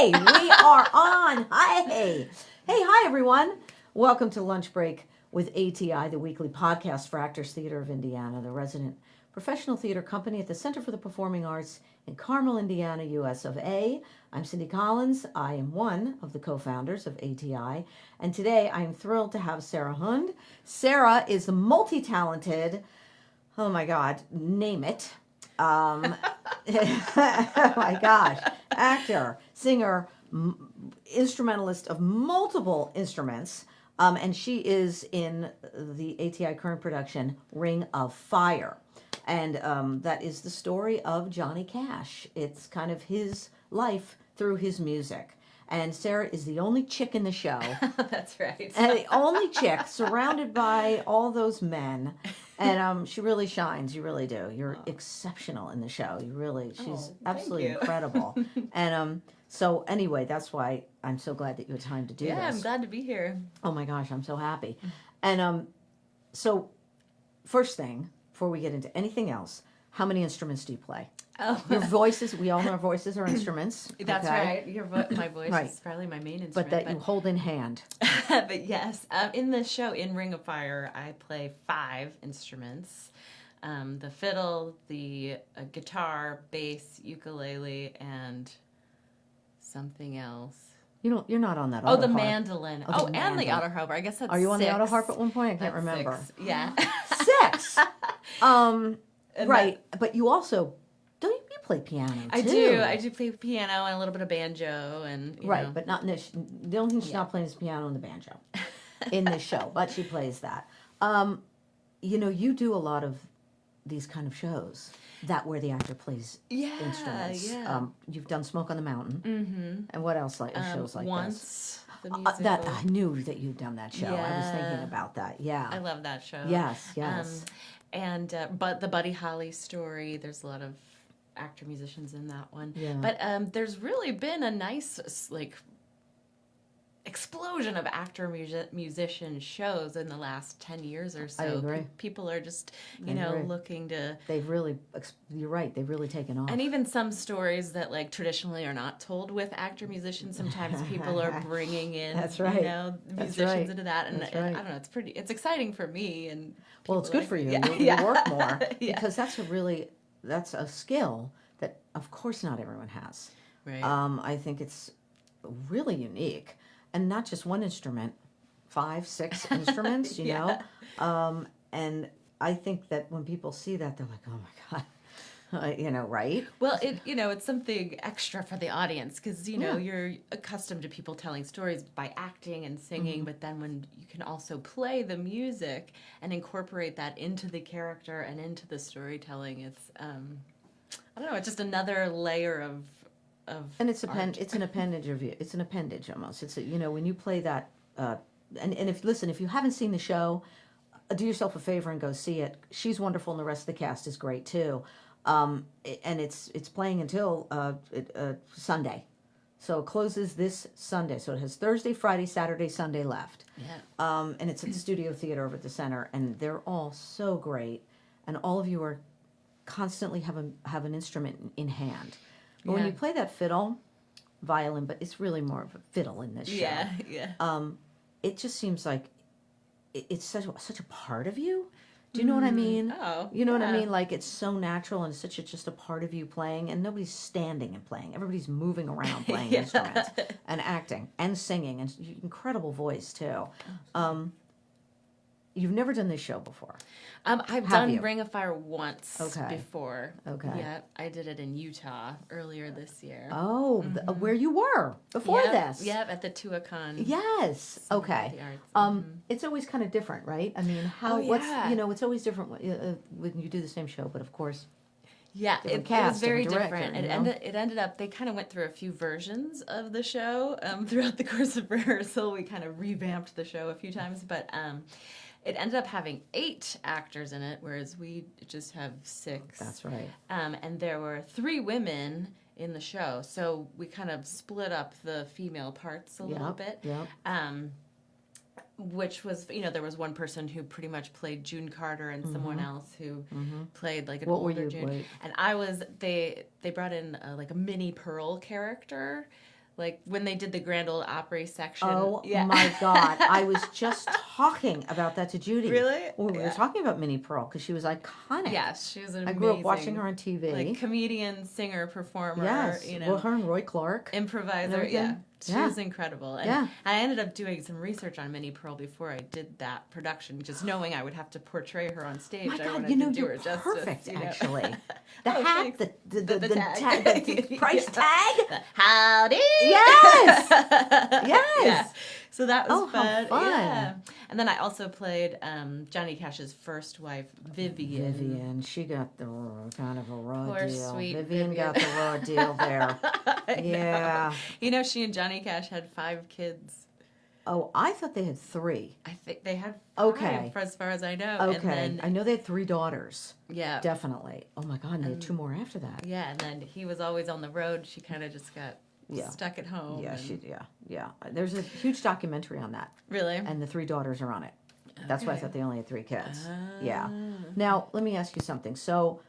Okay, we are on. Hi, everyone. Welcome to Lunch Break with ATI, the weekly podcast for Actors Theater of Indiana, the resident professional theater company at the Center for the Performing Arts in Carmel, Indiana, US of A. I'm Cindy Collins. I am one of the co-founders of ATI, and today I am thrilled to have Sarah Hund. Sarah is the multi-talented, oh my God, name it. Oh my gosh, actor, singer, instrumentalist of multiple instruments, and she is in the ATI current production Ring of Fire, and that is the story of Johnny Cash. It's kind of his life through his music. And Sarah is the only chick in the show. That's right. And the only chick surrounded by all those men. And she really shines. You really do. You're exceptional in the show. She's absolutely incredible. And so anyway, that's why I'm so glad that you had time to do this. Yeah, I'm glad to be here. Oh my gosh, I'm so happy. And so first thing, before we get into anything else, how many instruments do you play? Oh, Your voices, we all know our voices are instruments. That's okay? right. My voice Right. is probably my main instrument. But that you hold in hand. But yes, in the show, in Ring of Fire, I play 5 instruments. The fiddle, the guitar, bass, ukulele, and something else. You're not on that. Oh, the mandolin. Oh, and the mandolin. auto harp. I guess that's Are you on 6. the auto harp at one point? I can't That's remember. 6. Yeah. 6. Right. But you also you play piano too? I do. I do play piano and a little bit of banjo and you right, know. but not in this. The only thing she's not playing is piano and the banjo in this show, but she plays that. You do a lot of these kind of shows where the actor plays instruments. Yeah. You've done Smoke on the Mountain, Mm-hmm. and what else shows like once, this? The musical. That I knew that you'd done that show. I was thinking Yeah. about that. Yeah, I love that show. Yes. But the Buddy Holly story, there's a lot of actor musicians in that one. Yeah. But there's really been a nice explosion of actor musician shows in the last 10 years or so. I agree. People are just, I agree. looking to... You're right, they've really taken off. And even some stories that, traditionally are not told with actor musicians, sometimes people are bringing in, That's right. musicians into that. And, That's and right. I don't know, it's exciting for me. And Well, it's good for you. Yeah, You work more. Yeah. Because that's a skill that, of course, not everyone has. Right. I think it's really unique. And not just one instrument, 5, 6 instruments, you know? And I think that when people see that, they're like, oh my God, right? Well, it's something extra for the audience because, you're accustomed to people telling stories by acting and singing, but then when you can also play the music and incorporate that into the character and into the storytelling, it's, I don't know, it's just another layer of And it's art. it's an appendage of you. It's an appendage almost. It's when you play that. And if you haven't seen the show, do yourself a favor and go see it. She's wonderful, and the rest of the cast is great too. And it's playing until Sunday, so it closes this Sunday. So it has Thursday, Friday, Saturday, Sunday left. Yeah. And it's at the Studio Theater over at the center, and they're all so great, and all of you are constantly have an instrument in hand. But when you play that fiddle, violin, but it's really more of a fiddle in this show. Yeah. It just seems like it's such a part of you. Do you know what I mean? Oh, you know what I mean? Like it's so natural and it's just a part of you playing, and nobody's standing and playing. Everybody's moving around playing instruments and acting and singing, and incredible voice too. You've never done this show before. I've done Ring of Fire once before. Okay. Yeah, I did it in Utah earlier this year. Oh, where you were before this? Yep, at the Tuacahn. Yes. Okay. It's always kind of different, right? I mean, it's always different when you do the same show, but of course. Yeah, it was very different. Director, It ended up, they kind of went through a few versions of the show throughout the course of rehearsal. We kind of revamped the show a few times, but it ended up having 8 actors in it, whereas we just have 6. That's right. And there were 3 women in the show, so we kind of split up the female parts a little bit. Yep. Which was, there was one person who pretty much played June Carter and someone else who played like an What were older you June. played? And I was, they brought in like a mini Pearl character Like when they did the Grand Ole Opry section. Oh yeah. my God. I was just talking about that to Judy. Really? Well, we were talking about Minnie Pearl because she was iconic. Yes, she was an I amazing. grew up watching her on TV. Like comedian, singer, performer. Yes. You know, Well, her and Roy Clark. improviser. Yeah. She Yeah. was incredible. And Yeah. I ended up doing some research on Minnie Pearl before I did that production, just knowing I would have to portray her on stage. My I God, wanted you know, to do you're her justice. perfect, You know? actually. The Oh, hat, thanks. the tag. the price tag. Howdy! Yes! Yes! Yeah. So that was Oh, how fun. fun. Yeah. And then I also played Johnny Cash's first wife, Vivian. Vivian, she got the kind of a raw Poor deal. sweet Vivian Vivian. got the raw deal there. I Yeah. know. You know, she and Johnny Cash had 5 kids. Oh, I thought they had 3. I think they had 5, Okay. for as far as I know. Okay. And then, I know they had 3 daughters. yeah. Definitely. Oh my God, and they had 2 more after that. Yeah, and then he was always on the road. She kind of just got Yeah. stuck at home. Yeah, and- yeah. There's a huge documentary on that, Really? and the 3 daughters are on it. That's why I Okay. thought they only had 3 kids. Ah. Yeah. Now, let me ask you something. So,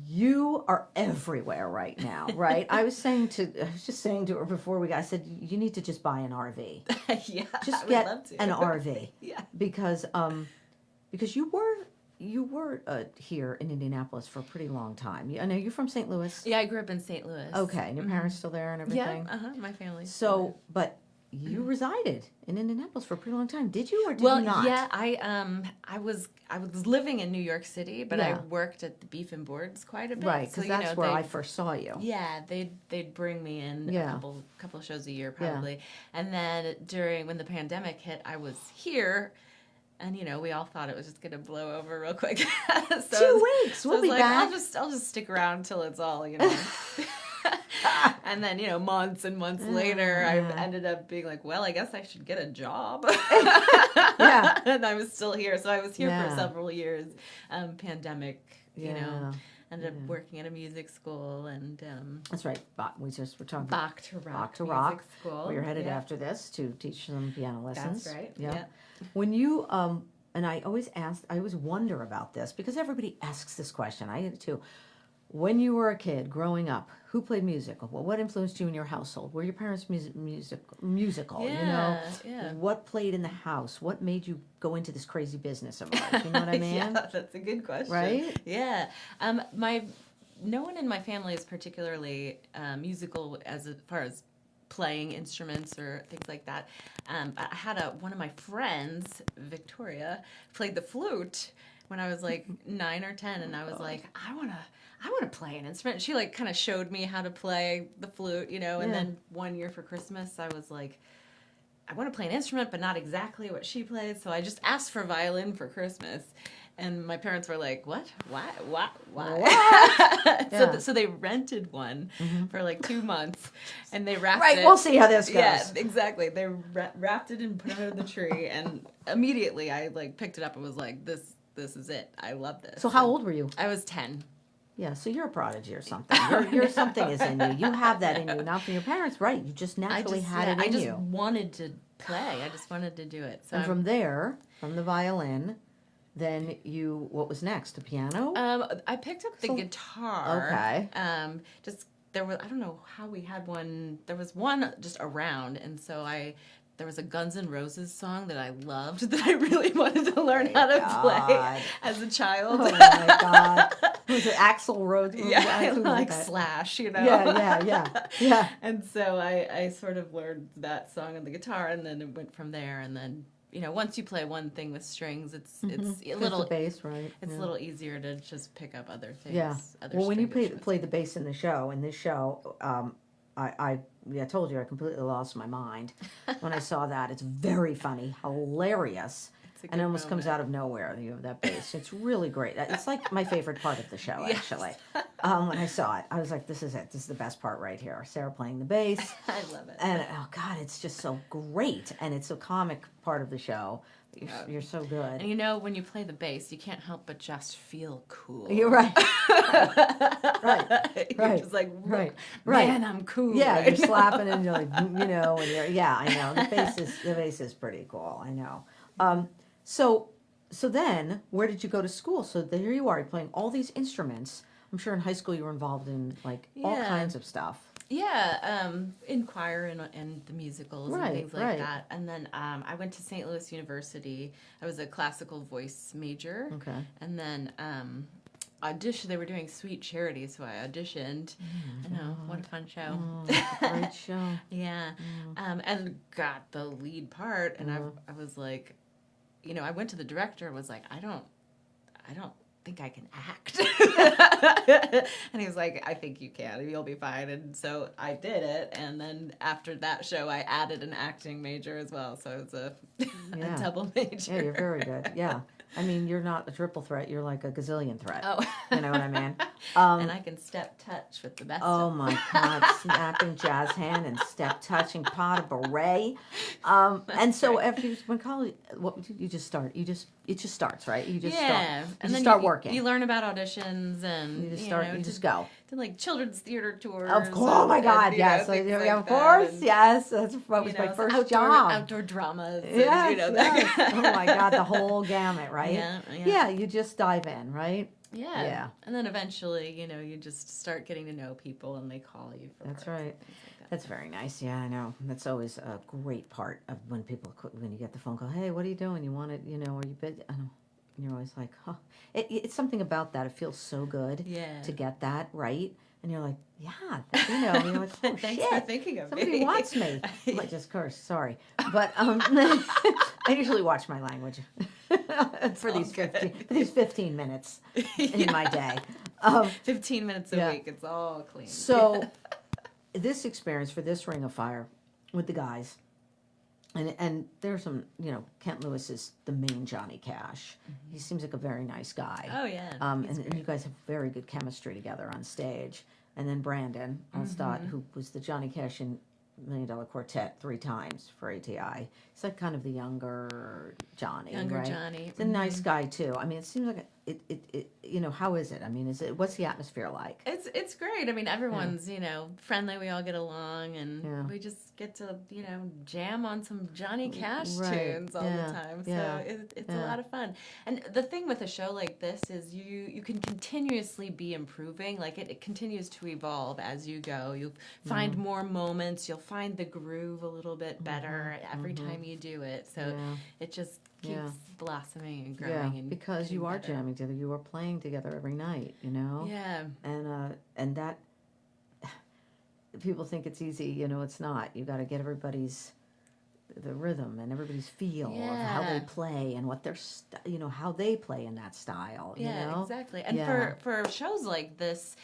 you are everywhere right now, right? I was just saying to her before I said, you need to just buy an RV. Yeah, I Just would get love to. an RV. Yeah. Because you were here in Indianapolis for a pretty long time. I know you're from St. Louis. Yeah, I grew up in St. Louis. Okay, and your parents still there and Yeah, everything? my family. So, but you resided in Indianapolis for a pretty long time. Did you or did Well, you not? yeah, I was living in New York City, but I Yeah. worked at the Beef and Boards quite a bit. Right, so, because that's where I first saw you. Yeah, they'd bring me in Yeah. a couple shows a year probably, and then when the pandemic hit, I was here. And we all thought it was just gonna blow over real quick. So 2 weeks, so we'll I was be like, back. I'll just stick around till it's all. And then months and months later, I ended up being like, well, I guess I should get a job. Yeah. And I was still here, so I was here Yeah. for several years. Pandemic, Yeah. ended up working at a music school and That's right. We're talking Bach to Rock Bach to music Rock, school. where you're headed Yeah. after this to teach them piano lessons. That's right. Yeah. Yeah. When you and I always wonder about this because everybody asks this question. I did too. When you were a kid growing up, who played music? What influenced you in your household? Were your parents musical? Yeah. What played in the house? What made you go into this crazy business of ours? You know what I mean? Yeah, that's a good question. Right? Yeah. No one in my family is particularly musical as far as playing instruments or things like that. I had one of my friends, Victoria, played the flute when I was like 9 or 10, and I was like, I want to play an instrument. She like kind of showed me how to play the flute, and Yeah. then one year for Christmas, I was like, I want to play an instrument, but not exactly what she plays. So I just asked for violin for Christmas. And my parents were like, what? Why? Yeah. So they rented one for like 2 months, and they wrapped Right, it. we'll see how this goes. Yeah, exactly. They wrapped it and put it under the tree, and immediately I like picked it up and was like, this is it. I love this. So how old were you? I was 10. Yeah, so you're a prodigy or something. You're something is in you. You have that in you. Not from your parents, right? You just naturally had it in I just you. wanted to play. I just wanted to do it. So And from there, from the violin, then what was next? The piano? I picked up the guitar. Okay. There was, I don't know how we had one. There was one just around, and so there was a Guns N' Roses song that I loved that I really wanted to learn how to play as a child. Oh my God. Was it Axl Rose? Yeah, Who was like that? Slash, Yeah. And so I sort of learned that song on the guitar, and then it went from there. And then once you play one thing with strings, it's a little the bass, right? It's a little easier to just pick up other things. Yeah. Other Well, when you string instruments. played the bass in this show, I told you I completely lost my mind when I saw that. It's very funny, hilarious. It's a And it good almost comes moment. out of nowhere. You have that bass. It's really great. It's like my favorite part of the show, Yes. actually. When I saw it, I was like, this is it. This is the best part right here. Sarah playing the bass. I love it. And, oh, God, it's just so great. And it's a comic part of the show. You're so good. And when you play the bass, you can't help but just feel cool. You're right. Right. You're just like, Right. man, I'm cool. Yeah, right you're now." slapping and you're like, and I know. The bass is pretty cool. I know. So then, where did you go to school? So there you are, you're playing all these instruments. I'm sure in high school you were involved in all Yeah. kinds of stuff. In choir and the musicals and Right, things like right. that. And then I went to St. Louis University. I was a classical voice major. Okay. And then they were doing Sweet Charity, so I auditioned. I know, what a fun show. Oh, it's a great show. Yeah. And got the lead part, and I was like, I went to the director and was like, I don't think I can act. And he was like, I think you can. You'll be fine. And so I did it. And then after that show, I added an acting major as well. So it's a double major. Yeah, you're very good. Yeah. I mean, you're not a triple threat. You're like a gazillion threat. Oh. You know what I mean? And I can step touch with the best Oh of them. my God, snapping jazz hand and step touching pot of beret. And so after when college, what you just start? It just starts, right? You just start. And then start working. You learn about auditions and You just start. You just go. To like children's theater tours. Of course. Oh my God. Yes. Things like Of that. course. And, Yes. That's what was my first job. Outdoor dramas. Yes, And, yes. Oh my God, the whole gamut, right? Yeah. You just dive in, right? Yeah. Yeah. And then eventually, you just start getting to know people and they call you for That's parts right. and things like that. That's very nice. Yeah, I know. That's always a great part of when when you get the phone call, hey, what are you doing? You want it, are you busy? I know. And you're always like, huh. It's something about that. It feels so good to get that right. And you're like, yeah, and you're like, oh, Thanks shit. for thinking of Somebody me. wants me. I might just curse, sorry. But I usually watch my language for these 15 minutes in my day. 15 minutes a week, it's all clean. So this experience for this Ring of Fire with the guys, and there's some, Kent Lewis is the main Johnny Cash. Mm-hmm. He seems like a very nice guy. Oh, yeah. And you guys have very good chemistry together on stage. And then Brandon Stott, who was the Johnny Cash in $1 Million Quartet 3 times for ATI. He's like kind of the younger Johnny, right? Johnny. He's a nice guy too. I mean, it seems like how is it? I mean, what's the atmosphere like? It's great. I mean, everyone's, friendly. We all get along and we just get to, jam on some Johnny Cash tunes all the time. So it's a lot of fun. And the thing with a show like this is you can continuously be improving. Like it continues to evolve as you go. You'll find more moments. You'll find the groove a little bit better every time you do it. So it just keeps blossoming and growing. Yeah, and because you are better. jamming together. You are playing together every night, Yeah. And that people think it's easy, it's not. You got to get everybody's the rhythm and everybody's feel of how they play and what their how they play in that style. Exactly. And for shows like this,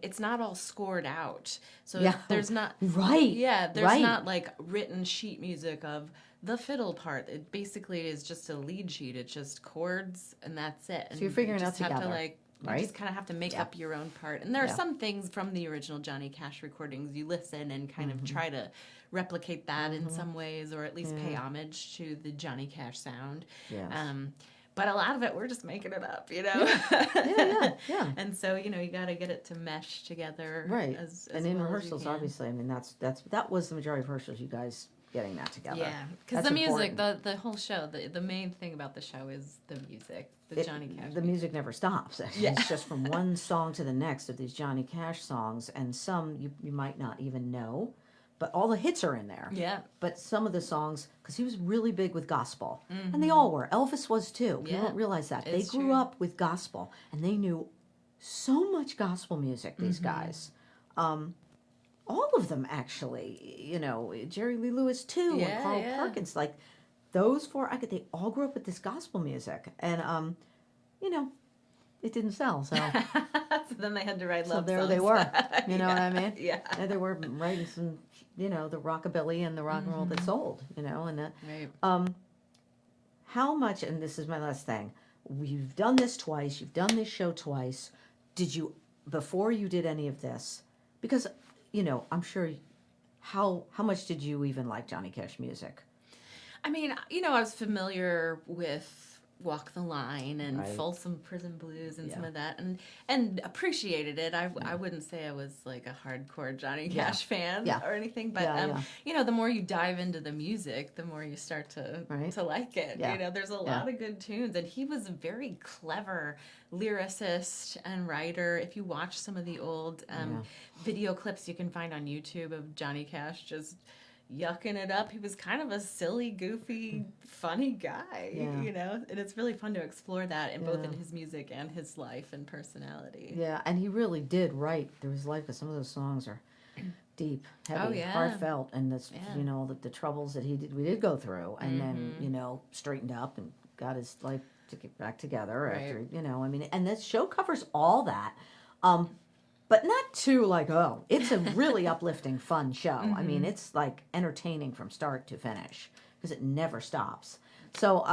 it's not all scored out. So there's not there's not like written sheet music of the fiddle part. It basically is just a lead sheet. It's just chords and that's it. And so you're figuring it out you together. You just kind of have to make up your own part. And there are some things from the original Johnny Cash recordings you listen and kind of try to replicate that in some ways, or at least pay homage to the Johnny Cash sound. Yes. But a lot of it, we're just making it up, Yeah. And so, you got to get it to mesh together. Right. As and in well rehearsals, obviously, I mean, that was the majority of rehearsals, you guys getting that together. Yeah, because the music, the whole show, the main thing about the show is the music, Johnny Cash. The music never stops. It's just from one song to the next of these Johnny Cash songs, and some you might not even know, but all the hits are in there. Yeah. But some of the songs, because he was really big with gospel, and they all were. Elvis was too. People don't realize that. They grew up with gospel, and they knew so much gospel music, these guys. All of them, actually, Jerry Lee Lewis too, and Carl Perkins, like those 4. They all grew up with this gospel music, and it didn't sell. So, so then they had to write love songs. So there they were. You know what I mean? Yeah. And they were writing some, the rockabilly and the rock and roll that sold. And that. Right. How much? And this is my last thing. You've done this twice. You've done this show twice. Did you, before you did any of this? Because I'm sure. How much did you even like Johnny Cash music? I mean, I was familiar with Walk the Line and Right. Folsom Prison Blues and some Yeah. of that, and appreciated it. I wouldn't say I was like a hardcore Johnny Cash fan Yeah. or anything, but Yeah. you know, the more you dive into the music, the more you start to Right. to like it. Yeah. You know, there's a lot of good tunes, and he was a very clever lyricist and writer. If you watch some of the old video clips you can find on YouTube of Johnny Cash just yucking it up, he was kind of a silly, goofy, funny guy, you know, and it's really fun to explore that in both in his music and his life and personality. Yeah, and he really did write through his life, because some of those songs are deep, heavy, heartfelt, and this, you know, the troubles that we did go through, and then, you know, straightened up and got his life to get back together after, you know, I mean, and this show covers all that. But not too like, oh, it's a really uplifting, fun show. I mean, it's like entertaining from start to finish, because it never stops. So,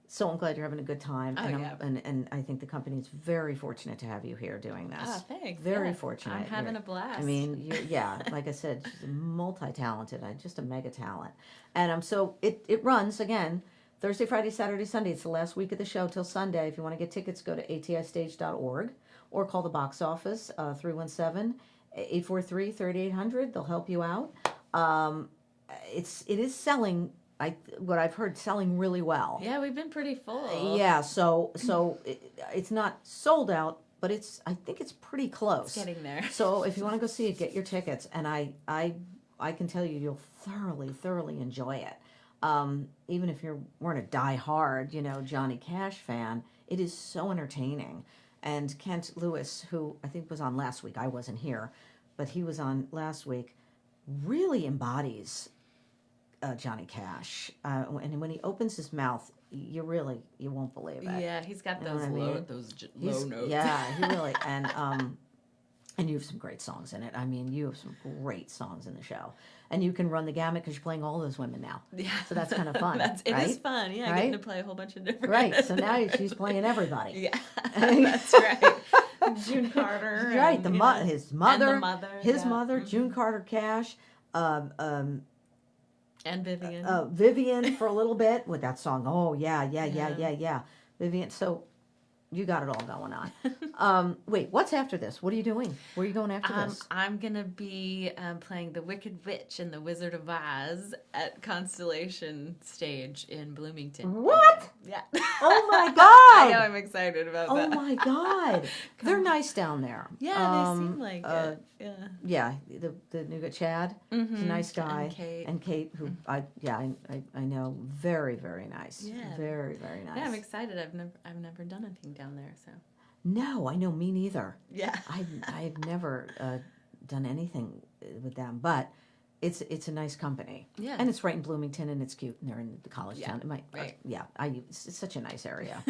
so I'm glad you're having a good time. And I think the company is very fortunate to have you here doing this. Oh, thanks. Very fortunate. I'm having a blast. I mean, like I said, she's multi-talented, just a mega talent. And so it runs, again, Thursday, Friday, Saturday, Sunday. It's the last week of the show till Sunday. If you want to get tickets, go to atistage.org. or call the box office, 317-843-3800. They'll help you out. It is selling, what I've heard, selling really well. Yeah, we've been pretty full. Yeah, so it's not sold out, but I think it's pretty close. It's getting there. So if you want to go see it, get your tickets, and I can tell you, you'll thoroughly enjoy it. Even if you weren't a die-hard, you know, Johnny Cash fan, it is so entertaining. And Kent Lewis, who I think was on last week, I wasn't here, but he was on last week, really embodies Johnny Cash. And when he opens his mouth, you won't believe it. Yeah, he's got You know those what I low, mean? low notes. Yeah, he really, and you have some great songs in it. I mean, you have some great songs in the show. And you can run the gamut because you're playing all those women now. Yeah. So that's kind of fun. It right? is fun, yeah. Right? Getting to play a whole bunch of different. Right. So now she's playing everybody. Yeah, that's right. June Carter. Right. And, His mother. And the mother. His mother, June Carter Cash. And Vivian. Vivian for a little bit with that song. Oh, yeah. Vivian. So you got it all going on. Wait, what's after this? What are you doing? Where are you going after this? I'm going to be playing the Wicked Witch and the Wizard of Oz at Constellation Stage in Bloomington. What? Yeah. Oh, my God. I know, I'm excited about that. Oh, my God. They're nice down there. Yeah, they seem like it. Yeah. Yeah, the new guy, Chad, he's a nice guy. And Kate, who I know, very nice. Yeah. Very nice. Yeah, I'm excited. I've never done anything down there, so. No, I know, me neither. Yeah. I've never done anything with them, but it's a nice company. Yeah. And it's right in Bloomington, and it's cute, and they're in the college town. It might, right. Yeah, it's such a nice area.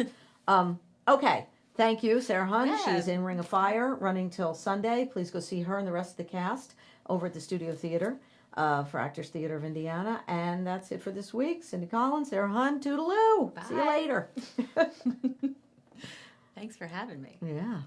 Okay. Thank you, Sarah Hund. Yeah. She's in Ring of Fire, running till Sunday. Please go see her and the rest of the cast over at the Studio Theater for Actors Theater of Indiana. And that's it for this week. Cindy Collins, Sarah Hund, toodaloo. Bye. See you later. Thanks for having me. Yeah.